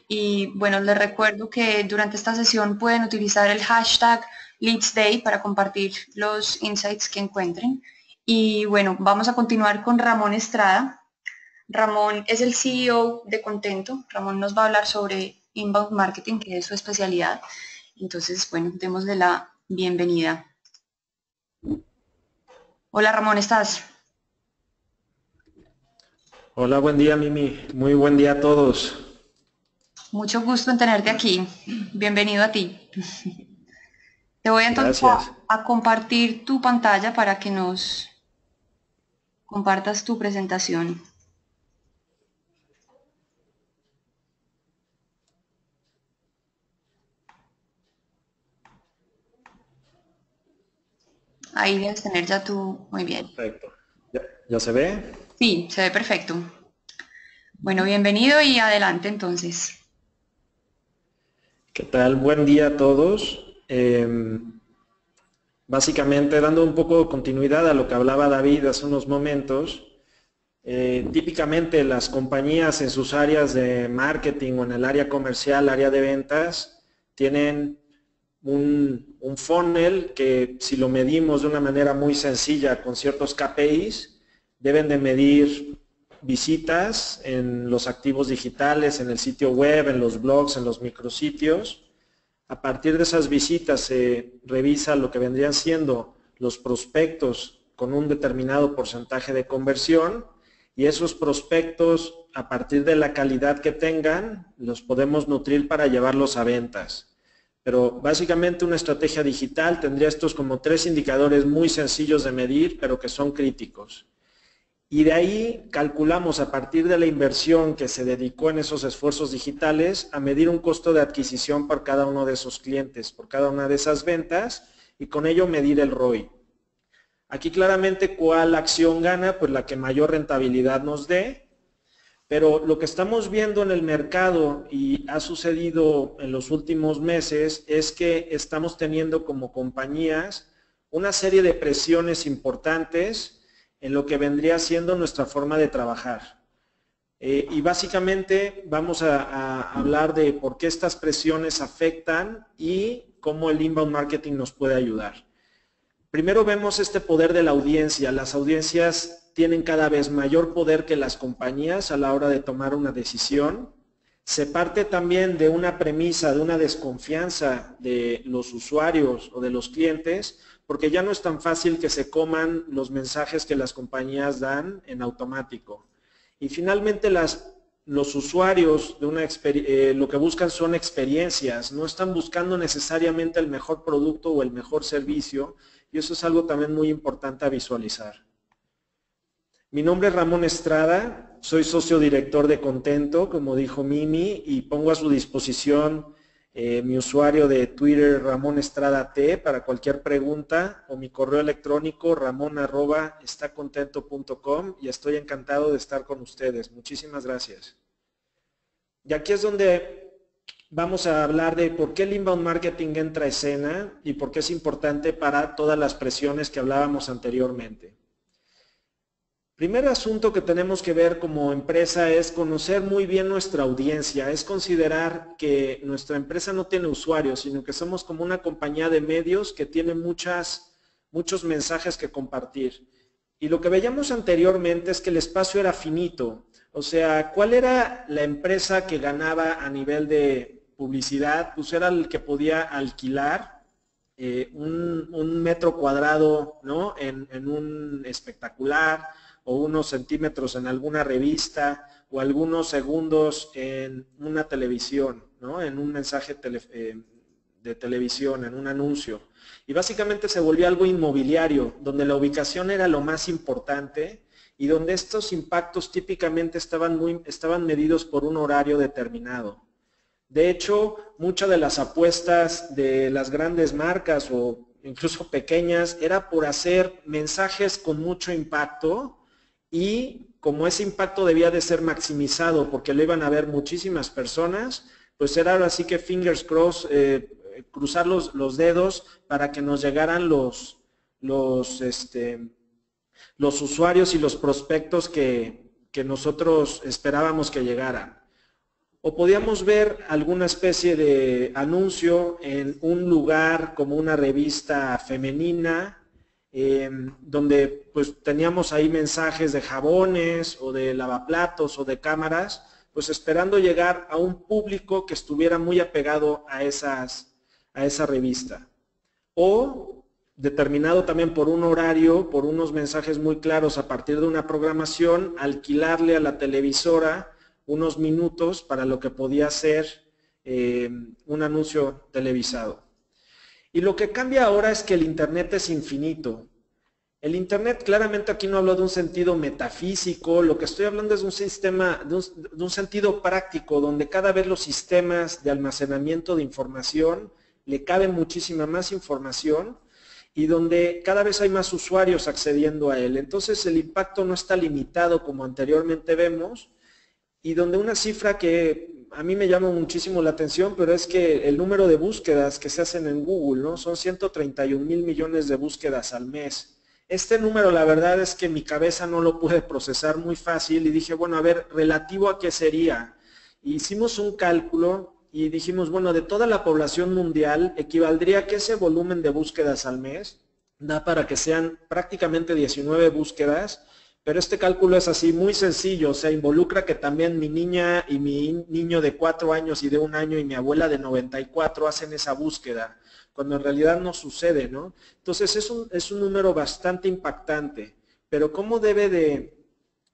Y bueno, les recuerdo que durante esta sesión pueden utilizar el hashtag LeadsDay para compartir los insights que encuentren. Y bueno, vamos a continuar con Ramón Estrada. Ramón es el CEO de Contento. Ramón nos va a hablar sobre inbound marketing, que es su especialidad. Entonces, bueno, démosle la bienvenida. Hola Ramón, ¿estás? Hola, buen día, Mimi. Muy buen día a todos. Mucho gusto en tenerte aquí. Bienvenido a ti. Te voy entonces Gracias. a compartir tu pantalla para que nos compartas tu presentación. Ahí debes tener ya tu... Muy bien. Perfecto. ¿Ya se ve? Sí, se ve perfecto. Bueno, bienvenido y adelante entonces. ¿Qué tal? Buen día a todos. Básicamente, dando un poco de continuidad a lo que hablaba David hace unos momentos, típicamente las compañías en sus áreas de marketing o en el área comercial, área de ventas, tienen un funnel que si lo medimos de una manera muy sencilla con ciertos KPIs, deben de medir visitas en los activos digitales, en el sitio web, en los blogs, en los micrositios. A partir de esas visitas se revisa lo que vendrían siendo los prospectos con un determinado porcentaje de conversión y esos prospectos, a partir de la calidad que tengan, los podemos nutrir para llevarlos a ventas. Pero básicamente una estrategia digital tendría estos como 3 indicadores muy sencillos de medir, pero que son críticos. Y de ahí calculamos a partir de la inversión que se dedicó en esos esfuerzos digitales a medir un costo de adquisición por cada uno de esos clientes, por cada una de esas ventas y con ello medir el ROI. Aquí claramente cuál acción gana, pues la que mayor rentabilidad nos dé, pero lo que estamos viendo en el mercado y ha sucedido en los últimos meses es que estamos teniendo como compañías una serie de presiones importantes en lo que vendría siendo nuestra forma de trabajar. Y básicamente vamos a hablar de por qué estas presiones afectan y cómo el inbound marketing nos puede ayudar. Primero vemos este poder de la audiencia. Las audiencias tienen cada vez mayor poder que las compañías a la hora de tomar una decisión. Se parte también de una premisa, de una desconfianza de los usuarios o de los clientes, porque ya no es tan fácil que se coman los mensajes que las compañías dan en automático. Y finalmente los usuarios lo que buscan son experiencias, no están buscando necesariamente el mejor producto o el mejor servicio, y eso es algo también muy importante a visualizar. Mi nombre es Ramón Estrada, soy socio director de Contento, como dijo Mimi, y pongo a su disposición mi usuario de Twitter, Ramón Estrada T, para cualquier pregunta, o mi correo electrónico, ramon@estacontento.com, y estoy encantado de estar con ustedes. Muchísimas gracias. Y aquí es donde vamos a hablar de por qué el inbound marketing entra a escena y por qué es importante para todas las presiones que hablábamos anteriormente. Primer asunto que tenemos que ver como empresa es conocer muy bien nuestra audiencia, es considerar que nuestra empresa no tiene usuarios, sino que somos como una compañía de medios que tiene muchos mensajes que compartir. Y lo que veíamos anteriormente es que el espacio era finito, o sea, ¿cuál era la empresa que ganaba a nivel de publicidad? Pues era el que podía alquilar un metro cuadrado, ¿no? en un espectacular, o unos centímetros en alguna revista, o algunos segundos en una televisión, ¿no? En un mensaje de televisión, en un anuncio. Y básicamente se volvió algo inmobiliario, donde la ubicación era lo más importante y donde estos impactos típicamente estaban medidos por un horario determinado. De hecho, muchas de las apuestas de las grandes marcas o incluso pequeñas era por hacer mensajes con mucho impacto, y como ese impacto debía de ser maximizado porque lo iban a ver muchísimas personas, pues era ahora sí que fingers crossed, cruzar los dedos para que nos llegaran los, este, los usuarios y los prospectos que nosotros esperábamos que llegaran. o podíamos ver alguna especie de anuncio en un lugar como una revista femenina, donde pues teníamos ahí mensajes de jabones o de lavaplatos o de cámaras, pues esperando llegar a un público que estuviera muy apegado a esa revista. O determinado también por un horario, por unos mensajes muy claros a partir de una programación, alquilarle a la televisora unos minutos para lo que podía ser un anuncio televisado. Y lo que cambia ahora es que el Internet es infinito. El Internet claramente aquí no hablo de un sentido metafísico, lo que estoy hablando es de un sistema, de un sentido práctico, donde cada vez los sistemas de almacenamiento de información le cabe muchísima más información y donde cada vez hay más usuarios accediendo a él. Entonces el impacto no está limitado como anteriormente vemos, y donde una cifra que a mí me llama muchísimo la atención, pero es que el número de búsquedas que se hacen en Google, ¿no? Son 131,000 millones de búsquedas al mes. Este número, la verdad es que mi cabeza no lo pude procesar muy fácil y dije, bueno, a ver, ¿relativo a qué sería? Hicimos un cálculo y dijimos, bueno, de toda la población mundial, equivaldría que ese volumen de búsquedas al mes da para que sean prácticamente 19 búsquedas. Pero este cálculo es así muy sencillo, o sea, involucra que también mi niña y mi niño de 4 años y de 1 año y mi abuela de 94 hacen esa búsqueda, cuando en realidad no sucede, ¿no? Entonces es un número bastante impactante, pero ¿cómo debe de,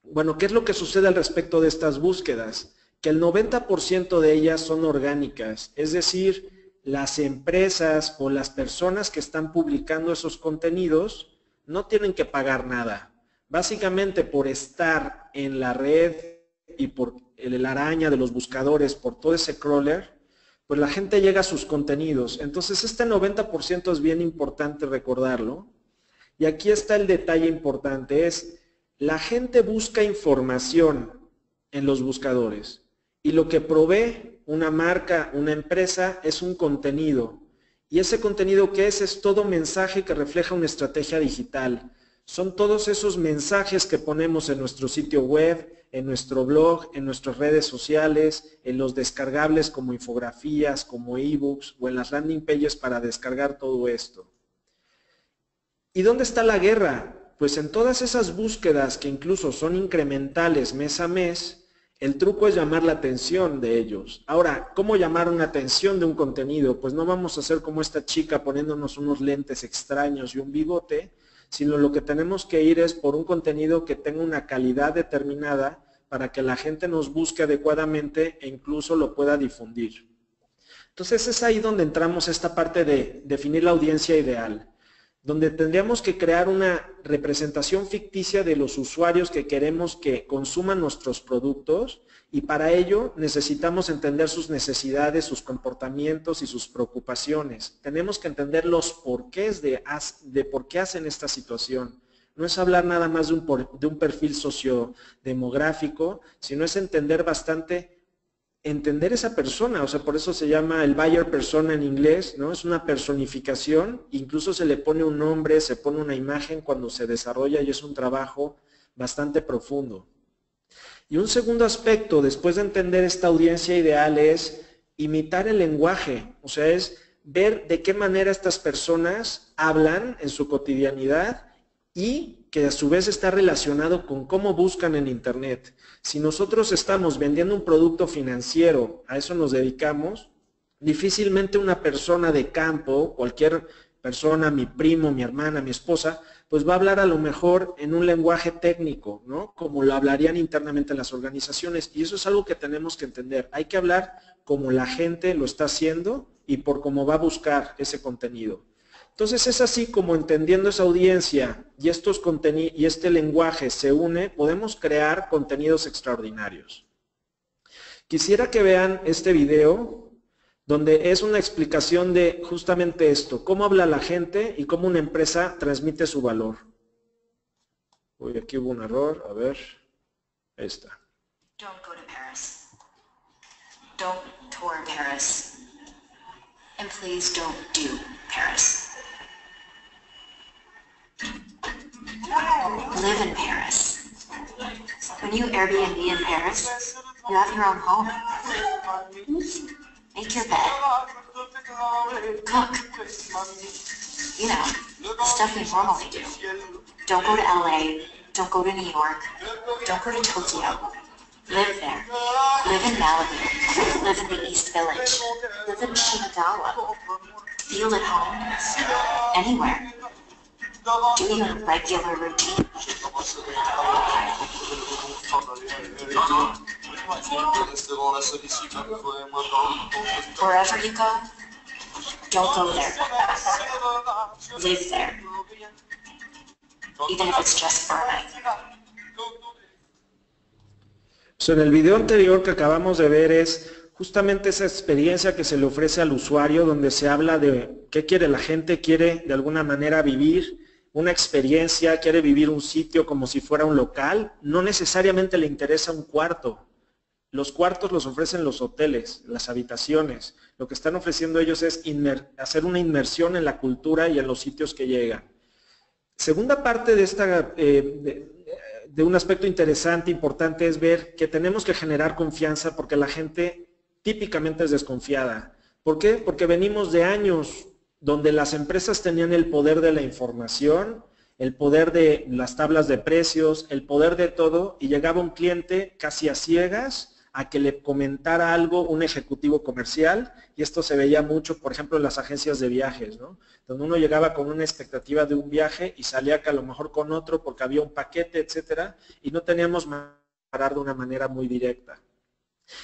bueno, qué es lo que sucede al respecto de estas búsquedas? Que el 90% de ellas son orgánicas, es decir, las empresas o las personas que están publicando esos contenidos no tienen que pagar nada. Básicamente por estar en la red y por la araña de los buscadores, por todo ese crawler, pues la gente llega a sus contenidos. Entonces este 90% es bien importante recordarlo. Y aquí está el detalle importante, es la gente busca información en los buscadores y lo que provee una marca, una empresa, es un contenido. Y ese contenido que es todo mensaje que refleja una estrategia digital. Son todos esos mensajes que ponemos en nuestro sitio web, en nuestro blog, en nuestras redes sociales, en los descargables como infografías, como ebooks o en las landing pages para descargar todo esto. ¿Y dónde está la guerra? Pues en todas esas búsquedas que incluso son incrementales mes a mes, el truco es llamar la atención de ellos. Ahora, ¿cómo llamar una atención de un contenido? Pues no vamos a hacer como esta chica poniéndonos unos lentes extraños y un bigote, sino lo que tenemos que ir es por un contenido que tenga una calidad determinada para que la gente nos busque adecuadamente e incluso lo pueda difundir. Entonces es ahí donde entramos esta parte de definir la audiencia ideal, donde tendríamos que crear una representación ficticia de los usuarios que queremos que consuman nuestros productos y para ello necesitamos entender sus necesidades, sus comportamientos y sus preocupaciones. Tenemos que entender los porqués de por qué hacen esta situación. No es hablar nada más de un perfil sociodemográfico, sino es entender esa persona, o sea, por eso se llama el buyer persona en inglés, ¿no? Es una personificación, incluso se le pone un nombre, se pone una imagen cuando se desarrolla y es un trabajo bastante profundo. Y un segundo aspecto, después de entender esta audiencia ideal, es imitar el lenguaje, o sea, es ver de qué manera estas personas hablan en su cotidianidad y que a su vez está relacionado con cómo buscan en Internet. Si nosotros estamos vendiendo un producto financiero, a eso nos dedicamos, difícilmente una persona de campo, cualquier persona, mi primo, mi hermana, mi esposa, pues va a hablar a lo mejor en un lenguaje técnico, ¿no? Como lo hablarían internamente las organizaciones. Y eso es algo que tenemos que entender. Hay que hablar como la gente lo está haciendo y por cómo va a buscar ese contenido. Entonces es así como entendiendo esa audiencia y este lenguaje se une, podemos crear contenidos extraordinarios. Quisiera que vean este video donde es una explicación de justamente esto, cómo habla la gente y cómo una empresa transmite su valor. Uy, aquí hubo un error, a ver, ahí está. Don't go to Paris. Don't tour Paris. And please don't do Paris. Live in Paris. When you Airbnb in Paris, you have your own home. Make your bed. Cook. You know, stuff we normally do. Don't go to LA. Don't go to New York. Don't go to Tokyo. Live there. Live in Malibu. Live in the East Village. Live in Shinagawa. Feel at home. Anywhere. Do your regular routine. Wherever you go, don't go there. Live there. Even if it's just for a night. So, en el video anterior que acabamos de ver es justamente esa experiencia que se le ofrece al usuario, donde se habla de qué quiere la gente, quiere de alguna manera vivir una experiencia, quiere vivir un sitio como si fuera un local, no necesariamente le interesa un cuarto. Los cuartos los ofrecen los hoteles, las habitaciones. Lo que están ofreciendo ellos es hacer una inmersión en la cultura y en los sitios que llegan. Segunda parte de esta de un aspecto interesante, importante, es ver que tenemos que generar confianza porque la gente típicamente es desconfiada. ¿Por qué? Porque venimos de años donde las empresas tenían el poder de la información, el poder de las tablas de precios, el poder de todo, y llegaba un cliente casi a ciegas a que le comentara algo un ejecutivo comercial, y esto se veía mucho, por ejemplo, en las agencias de viajes, ¿no? Donde uno llegaba con una expectativa de un viaje y salía que a lo mejor con otro porque había un paquete, etcétera, y no teníamos manera de parar de una manera muy directa.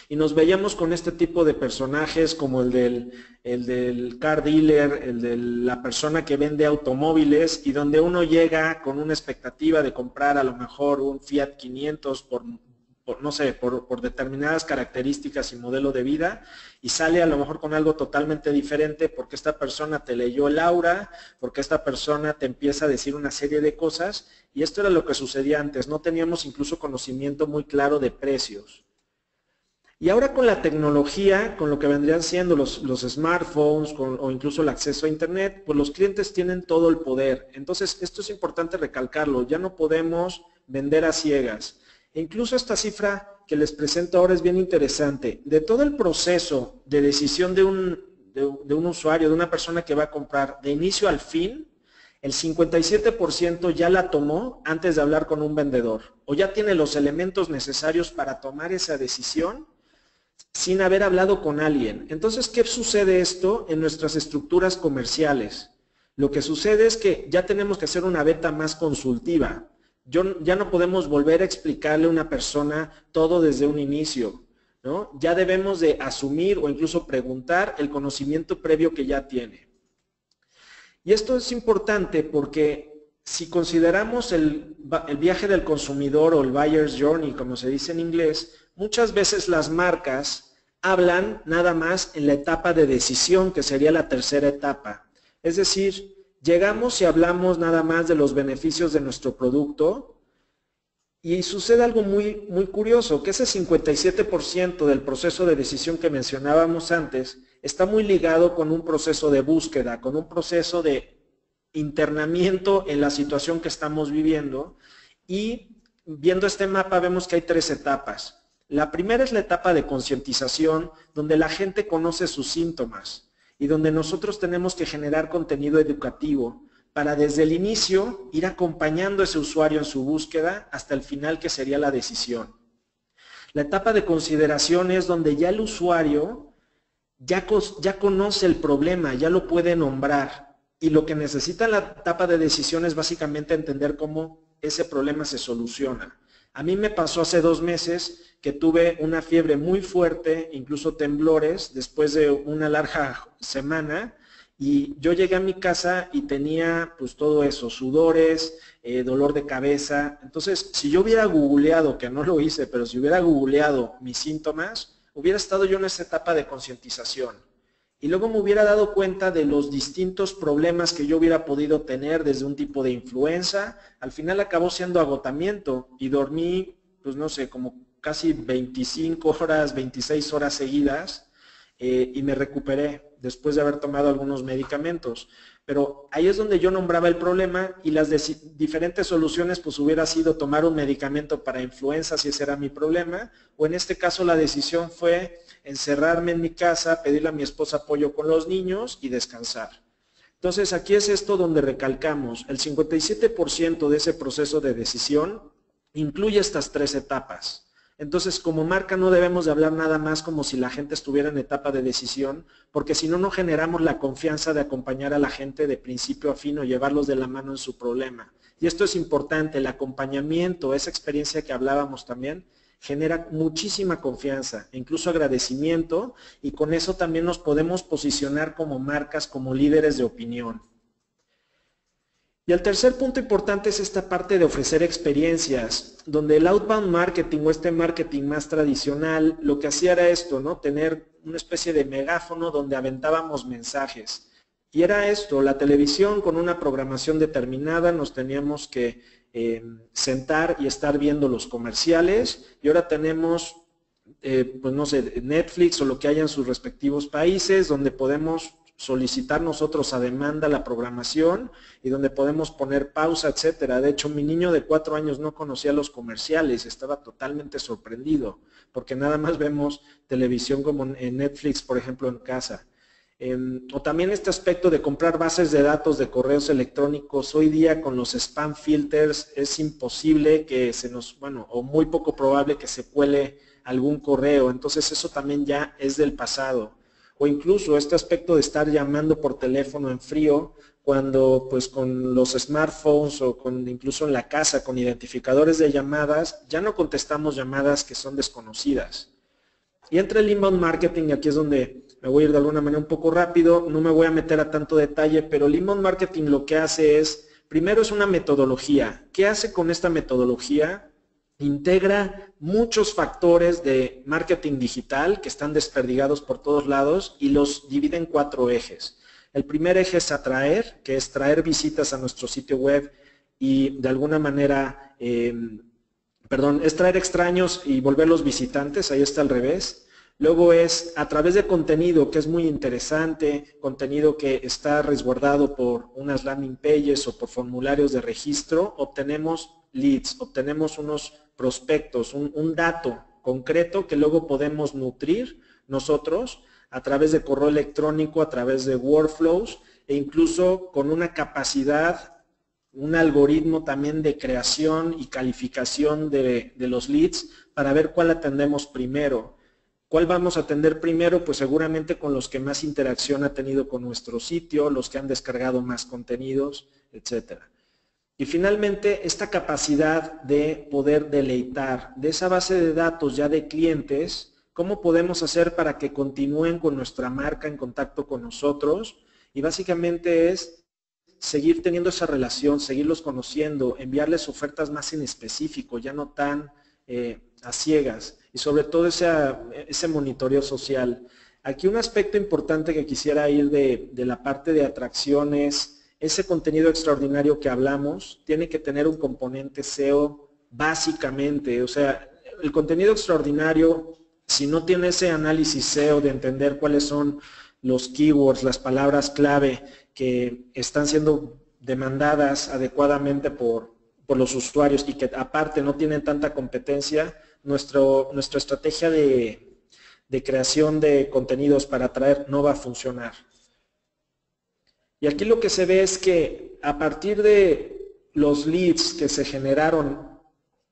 Y nos veíamos con este tipo de personajes como el del car dealer, el de la persona que vende automóviles, y donde uno llega con una expectativa de comprar a lo mejor un Fiat 500 por determinadas características y modelo de vida, y sale a lo mejor con algo totalmente diferente porque esta persona te leyó el aura, porque esta persona te empieza a decir una serie de cosas, y esto era lo que sucedía antes, no teníamos incluso conocimiento muy claro de precios. Y ahora con la tecnología, con lo que vendrían siendo los smartphones o incluso el acceso a internet, pues los clientes tienen todo el poder. Entonces, esto es importante recalcarlo, ya no podemos vender a ciegas. E incluso esta cifra que les presento ahora es bien interesante. De todo el proceso de decisión de un usuario, de una persona que va a comprar, de inicio al fin, el 57% ya la tomó antes de hablar con un vendedor, o ya tiene los elementos necesarios para tomar esa decisión sin haber hablado con alguien. Entonces, ¿qué sucede esto en nuestras estructuras comerciales? Lo que sucede es que ya tenemos que hacer una beta más consultiva. Ya no podemos volver a explicarle a una persona todo desde un inicio, ¿no? Ya debemos de asumir o incluso preguntar el conocimiento previo que ya tiene. Y esto es importante porque si consideramos el viaje del consumidor o el buyer's journey, como se dice en inglés, muchas veces las marcas hablan nada más en la etapa de decisión, que sería la tercera etapa. Es decir, llegamos y hablamos nada más de los beneficios de nuestro producto, y sucede algo muy, muy curioso, que ese 57% del proceso de decisión que mencionábamos antes está muy ligado con un proceso de búsqueda, con un proceso de internamiento en la situación que estamos viviendo, y viendo este mapa vemos que hay tres etapas. La primera es la etapa de concientización, donde la gente conoce sus síntomas y donde nosotros tenemos que generar contenido educativo para desde el inicio ir acompañando a ese usuario en su búsqueda hasta el final, que sería la decisión. La etapa de consideración es donde ya el usuario ya conoce el problema, ya lo puede nombrar, y lo que necesita en la etapa de decisión es básicamente entender cómo ese problema se soluciona. A mí me pasó hace 2 meses que tuve una fiebre muy fuerte, incluso temblores, después de una larga semana, y yo llegué a mi casa y tenía pues todo eso, sudores, dolor de cabeza. Entonces, si yo hubiera googleado, que no lo hice, pero si hubiera googleado mis síntomas, hubiera estado yo en esa etapa de concientización. Y luego me hubiera dado cuenta de los distintos problemas que yo hubiera podido tener, desde un tipo de influenza. Al final acabó siendo agotamiento y dormí, pues no sé, como casi 25 horas, 26 horas seguidas. y me recuperé después de haber tomado algunos medicamentos. Pero ahí es donde yo nombraba el problema y las diferentes soluciones pues hubiera sido tomar un medicamento para influenza si ese era mi problema, o en este caso la decisión fue encerrarme en mi casa, pedirle a mi esposa apoyo con los niños y descansar. Entonces aquí es esto donde recalcamos, el 57% de ese proceso de decisión incluye estas 3 etapas. Entonces, como marca no debemos de hablar nada más como si la gente estuviera en etapa de decisión, porque si no, no generamos la confianza de acompañar a la gente de principio a fin o llevarlos de la mano en su problema. Y esto es importante, el acompañamiento, esa experiencia que hablábamos también, genera muchísima confianza, incluso agradecimiento, y con eso también nos podemos posicionar como marcas, como líderes de opinión. Y el tercer punto importante es esta parte de ofrecer experiencias, donde el outbound marketing o este marketing más tradicional, lo que hacía era esto, ¿no? Tener una especie de megáfono donde aventábamos mensajes. Y era esto, la televisión con una programación determinada, nos teníamos que sentar y estar viendo los comerciales, y ahora tenemos, pues no sé, Netflix o lo que haya en sus respectivos países, donde podemos solicitar nosotros a demanda la programación y donde podemos poner pausa, etcétera. De hecho, mi niño de 4 años no conocía los comerciales, estaba totalmente sorprendido, porque nada más vemos televisión como en Netflix, por ejemplo, en casa. O también este aspecto de comprar bases de datos de correos electrónicos. Hoy día con los spam filters es imposible que se nos, bueno, o muy poco probable que se cuele algún correo. Entonces eso también ya es del pasado. O incluso este aspecto de estar llamando por teléfono en frío, cuando pues con los smartphones o incluso en la casa con identificadores de llamadas, ya no contestamos llamadas que son desconocidas. Y entra el inbound marketing, y aquí es donde me voy a ir de alguna manera un poco rápido, no me voy a meter a tanto detalle, pero el inbound marketing lo que hace es, primero es una metodología. ¿Qué hace con esta metodología? Integra muchos factores de marketing digital que están desperdigados por todos lados y los divide en 4 ejes. El primer eje es atraer, que es traer visitas a nuestro sitio web y de alguna manera, es traer extraños y volverlos visitantes, ahí está al revés. Luego es a través de contenido que es muy interesante, contenido que está resguardado por unas landing pages o por formularios de registro, obtenemos leads, obtenemos unos prospectos, un dato concreto que luego podemos nutrir nosotros a través de correo electrónico, a través de workflows e incluso con una capacidad, un algoritmo también de creación y calificación de los leads para ver cuál atendemos primero. ¿Cuál vamos a atender primero? Pues seguramente con los que más interacción ha tenido con nuestro sitio, los que han descargado más contenidos, etcétera. Y finalmente, esta capacidad de poder deleitar de esa base de datos ya de clientes, ¿cómo podemos hacer para que continúen con nuestra marca en contacto con nosotros? Y básicamente es seguir teniendo esa relación, seguirlos conociendo, enviarles ofertas más en específico, ya no tan a ciegas, y sobre todo ese monitoreo social. Aquí un aspecto importante que quisiera ir de la parte de atracciones. Ese contenido extraordinario que hablamos tiene que tener un componente SEO básicamente, o sea, el contenido extraordinario, si no tiene ese análisis SEO de entender cuáles son los keywords, las palabras clave que están siendo demandadas adecuadamente por los usuarios y que aparte no tienen tanta competencia, nuestra estrategia de creación de contenidos para atraer no va a funcionar. Y aquí lo que se ve es que a partir de los leads que se generaron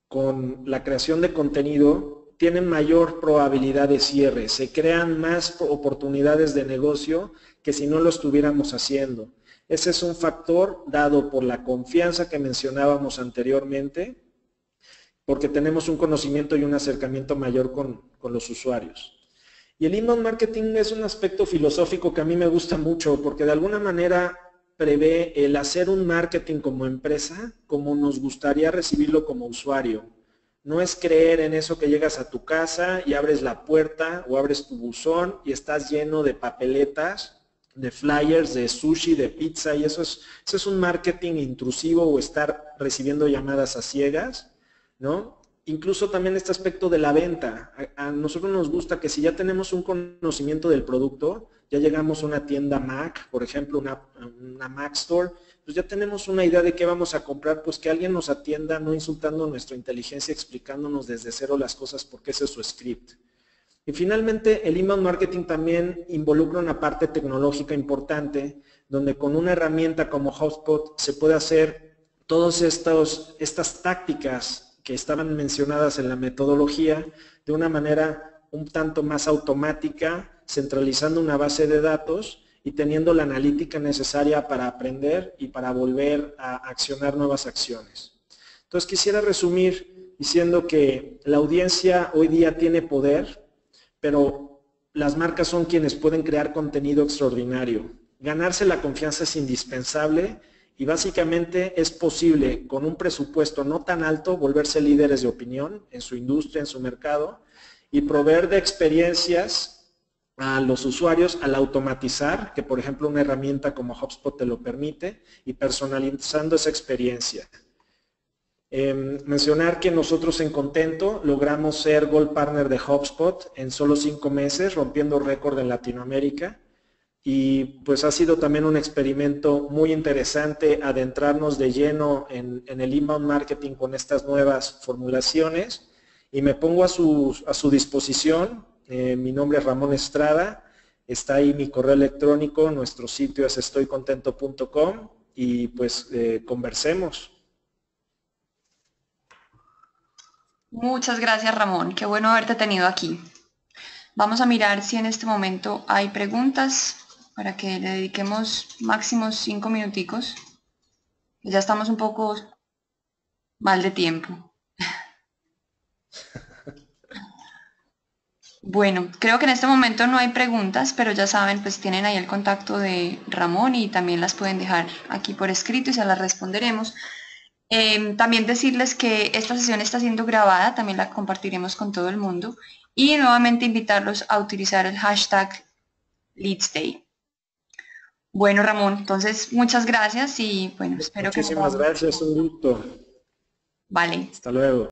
con la creación de contenido, tienen mayor probabilidad de cierre, se crean más oportunidades de negocio que si no lo estuviéramos haciendo. Ese es un factor dado por la confianza que mencionábamos anteriormente, porque tenemos un conocimiento y un acercamiento mayor con los usuarios. Y el inbound marketing es un aspecto filosófico que a mí me gusta mucho porque de alguna manera prevé el hacer un marketing como empresa como nos gustaría recibirlo como usuario. No es creer en eso que llegas a tu casa y abres la puerta o abres tu buzón y estás lleno de papeletas, de flyers, de sushi, de pizza y eso es un marketing intrusivo o estar recibiendo llamadas a ciegas, ¿no? incluso también este aspecto de la venta. A nosotros nos gusta que si ya tenemos un conocimiento del producto, ya llegamos a una tienda Mac, por ejemplo, una Mac Store, pues ya tenemos una idea de qué vamos a comprar, pues que alguien nos atienda, no insultando nuestra inteligencia, explicándonos desde cero las cosas porque ese es su script. Y finalmente, el inbound marketing también involucra una parte tecnológica importante, donde con una herramienta como HubSpot se puede hacer todas estas tácticas que estaban mencionadas en la metodología de una manera un tanto más automática, centralizando una base de datos y teniendo la analítica necesaria para aprender y para volver a accionar nuevas acciones. Entonces quisiera resumir diciendo que la audiencia hoy día tiene poder, pero las marcas son quienes pueden crear contenido extraordinario. Ganarse la confianza es indispensable y básicamente es posible con un presupuesto no tan alto volverse líderes de opinión en su industria, en su mercado y proveer de experiencias a los usuarios al automatizar, que por ejemplo una herramienta como HubSpot te lo permite, y personalizando esa experiencia. Mencionar que nosotros en Contento logramos ser Gold Partner de HubSpot en solo 5 meses, rompiendo récord en Latinoamérica. Y pues ha sido también un experimento muy interesante adentrarnos de lleno en el inbound marketing con estas nuevas formulaciones. Y me pongo a su disposición. Mi nombre es Ramón Estrada. Está ahí mi correo electrónico, nuestro sitio es estoycontento.com y pues conversemos. Muchas gracias, Ramón. Qué bueno haberte tenido aquí. Vamos a mirar si en este momento hay preguntas para que le dediquemos máximo 5 minuticos. Ya estamos un poco mal de tiempo. Bueno, creo que en este momento no hay preguntas, pero ya saben, pues tienen ahí el contacto de Ramón y también las pueden dejar aquí por escrito y se las responderemos. También decirles que esta sesión está siendo grabada, también la compartiremos con todo el mundo y nuevamente invitarlos a utilizar el hashtag LeadsDay. Bueno, Ramón, entonces muchas gracias y bueno, espero que Muchísimas gracias, un gusto. Vale. Hasta luego.